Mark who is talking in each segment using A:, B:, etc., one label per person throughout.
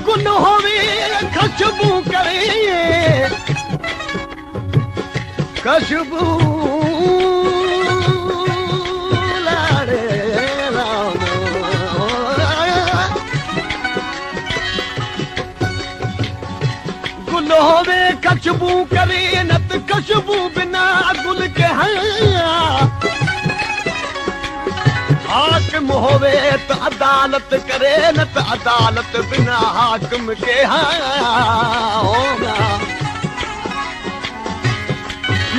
A: गुल होवे खुशबू करे खुशबू लाड़े राम गुल होवे खुशबू करे न त खुशबू बिना गुल के हाकिम होवे त अदालत करे न त अदालत बिना हाकिम के होगा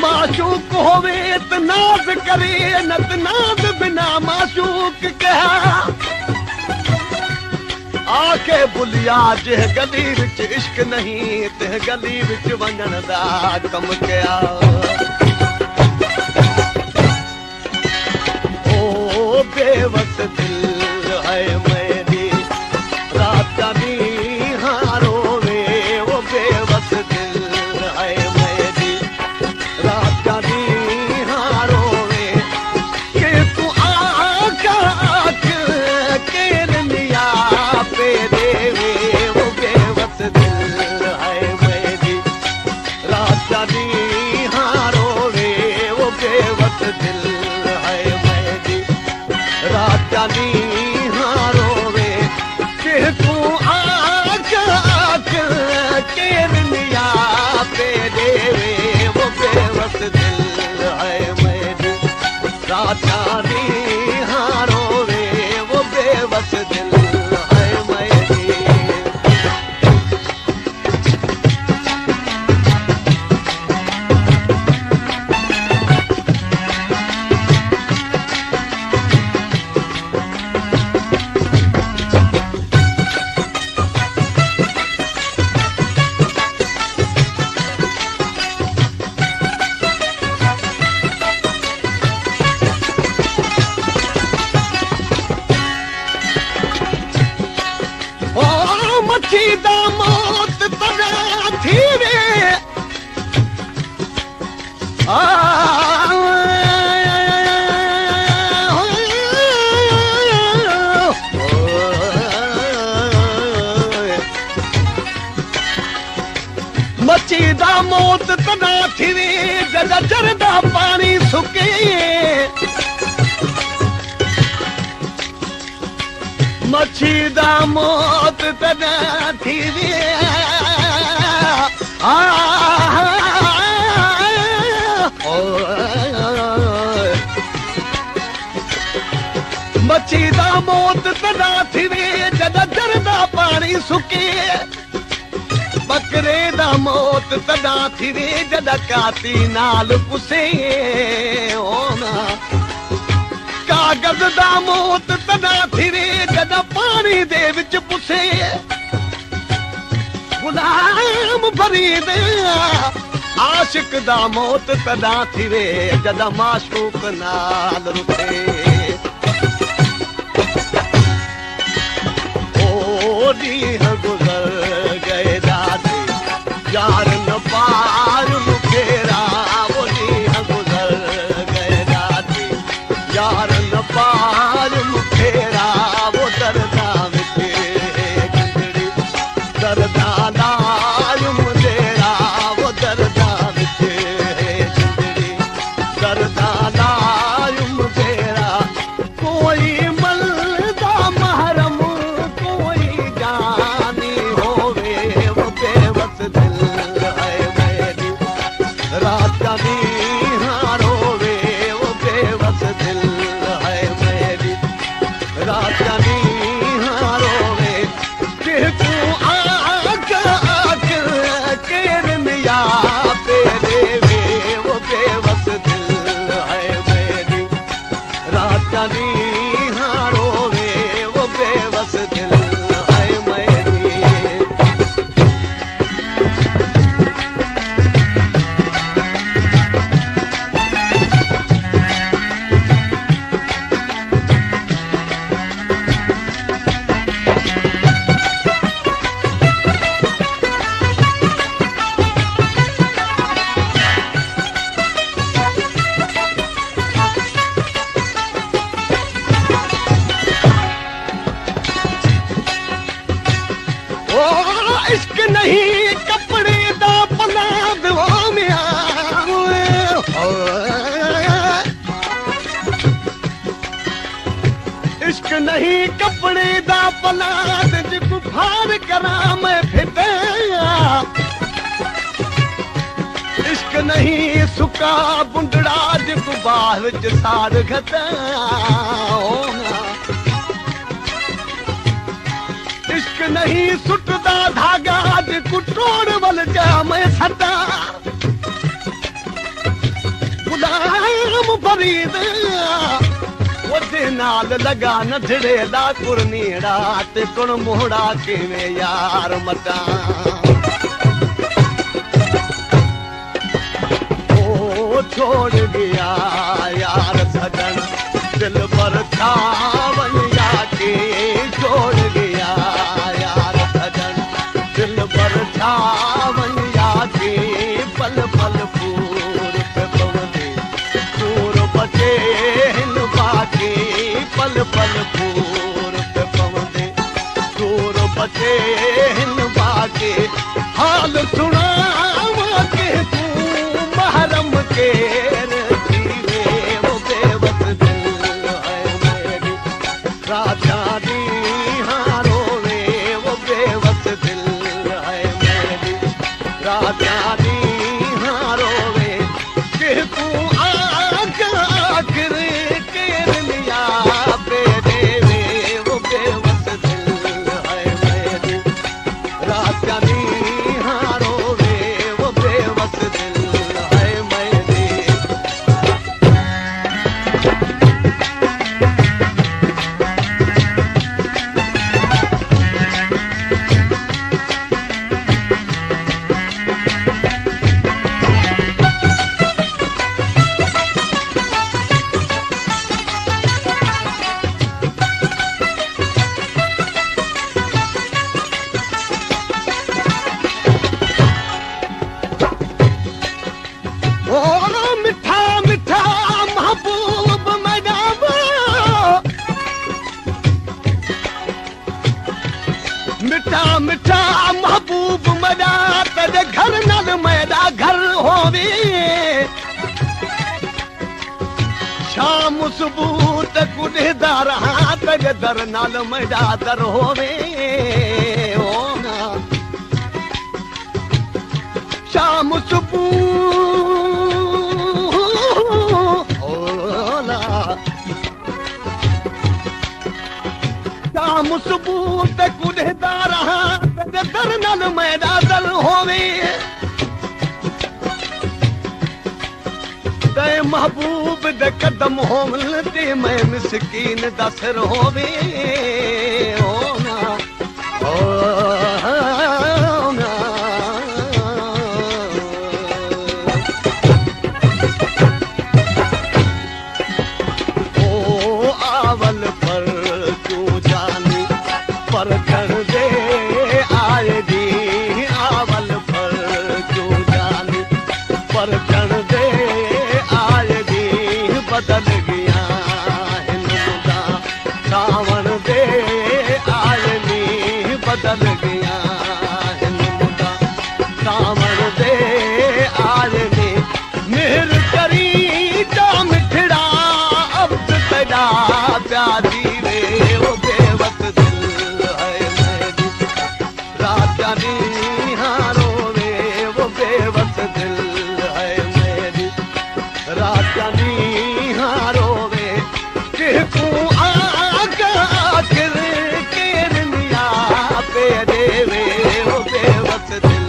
A: माशूक होवे त नाज करे न त नाज बिना माशूक के आके बुलिया जिह गली विच इश्क नहीं तिह गली विच वञण दा कम कया बेवस दिल है मेरी रात निहारो वे वो बेवस दिल है मेरी रात निहारो वे के तू आँख केरनिया पे देवे वो बेवस दिल है मेरी रात निहारो वे वो बेवस दिल राजा निहारो वे के तू आँख केरनिया पे देवे वो बेवस दिल है मेरी राजा निहारो वे वो बेवस दिल है मेरी मच्छी दा मौत तड़ा थी वे मच्छी दा मौत तड़ा थी वे जदा चरदा पानी सुके मच्छी दा मौत तदा थी वे मच्छी दा मौत तदा थी वे जदा चरदा पानी सुके बकरे दा मौत तदा थी वे जदा काती नाल पुसे होना कागज दा मौत तदा थी वे जदा पानी दे विच पुसे गुलाम फरीद आशिक दा मौत तदा थी वे जदा माशूक नाल रुठे ओ ॾींहं गुज़र गए दादी यार न पार मुखेरा वो ॾींहं गुज़र गए दादी यार न पार मुखेरा वो दर्दा विच गंढड़ी दर्दा लाल मुंडेरा वो दर्दा विच गंढड़ी दर्दा लाल मुंडेरा कोई मलदा महरम कोई जान नहीं कपड़े दा पलाद जिको फार करा मैं फिटिया इश्क नहीं सुका बुंडड़ा जिको बाह विच साड़ घटा इश्क नहीं सुटदा धागा जिको टोड़ वल जा मैं सदा गुलाम फरीद ओदे नाल लगा नथड़े दा कुरनीड़ा ते कुण मोड़ा किवें यार मटा ओ छोड़ गया यार सजन दिल पर छावन जाके छोड़ गया यार सजन दिल पर छावन जाके पल पल फूल पे पवंदे दूर बचे पल पल पूर पे पवंदे दूर बचे हिन बाके हाल सुनावा के तू महरम के जीवे वो बेवस दिल है मेरी राजा दी हारो वे वो बेवस दिल है मेरी राजा दी हारो वे के तू आखिर मिठा मिठा महबूब मदा तेरे घर नाल मेरा घर होवे शाम सुबह तक उड़दा रहा तेरे दर नाल मेरा दर होवे ओ ना शाम सुबह शाम सुबह तक उड़दा रहा तेरे दर नाल मेरा दर होवे ते महबूब दे कदम होवन ते मैं मिसकीन दा सिर होवे ओ ना ओ ना ओ आवल पर पर कर दे आए दी आवल पर क्यों जानी पर कर दे आए दी बदल गया हिंदुदा सावन दे आए दी बदल गया हिंदुदा सावन दे आए दी मेहर करी जा मिठड़ा अब तेरा प्यारी रे वो बेवस दिल हारो वे वो बेवस दिल है मेरी राजनी हारो वे कि तू आखिर केरनिया पे देवे वो बेवस दिल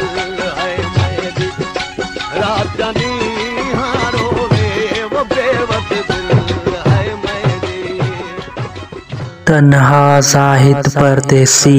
A: है मेरी राजनी हारो वे वो बेवस दिल है मेरी।
B: तन्हा साहित्य परदेसी।